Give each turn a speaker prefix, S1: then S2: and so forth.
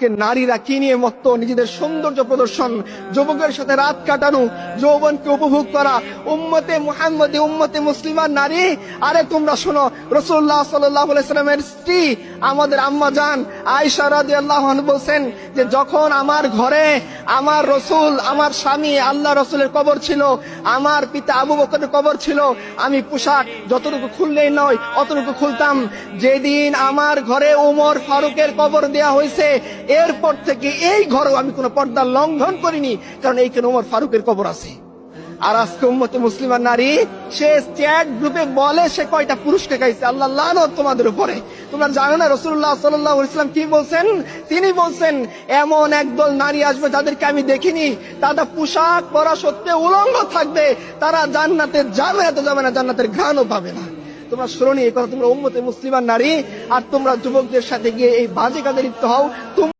S1: নারীরা কি নিয়ে মত্ত, নিজেদের সৌন্দর্য প্রদর্শন, যুবকের সাথে রাত কাটানো, যৌবনকে উপভোগ করা, উম্মতে মুহাম্মদী, উম্মতে মুসলিমার নারী। আরে তোমরা শোনো, রাসূলুল্লাহ সাল্লাল্লাহু আলাইহি সাল্লামের স্ত্রী আমাদের আম্মা জান আয়েশা রাদিয়াল্লাহু আনহা বলছেন যে যখন আমার ঘরে আমার রসুল, আমার স্বামী আল্লাহ রসুলের কবর ছিল, আমার পিতা আবু বকরের কবর ছিল, আমি পোশাক যতটুকু খুললেই নয় অতটুকু খুলতাম। যেদিন আমার ঘরে ওমর ফারুকের কবর দেয়া হয়েছে, এরপর থেকে এই ঘরেও আমি কোনো পর্দা লঙ্ঘন করিনি, কারণ এইখানে ওমর ফারুকের কবর আছে। আর আজকে উম্মতে মুসলিমার নারী সে চ্যাট গ্রুপে বলে সে কয়টা পুরুষকে খাইছে। আল্লাহ লানত তোমাদের উপরে। তোমরা জানো না রাসূলুল্লাহ সাল্লাল্লাহু আলাইহি ওয়াসাল্লাম কি বলছেন? তিনি বলছেন এমন একদল নারী আসবে যাদেরকে আমি দেখিনি, তারা পোশাক পরা সত্ত্বেও উলঙ্গ থাকবে, তারা জান্নাতে যাবে না, তো যাবে না, জান্নাতের ঘ্রাণও পাবে না। তোমরা শুনোনি এই কথা? তোমরা উম্মতে মুসলিমার নারী আর তোমরা যুবকদের সাথে গিয়ে এই বাজে কাজে লিপ্ত হও।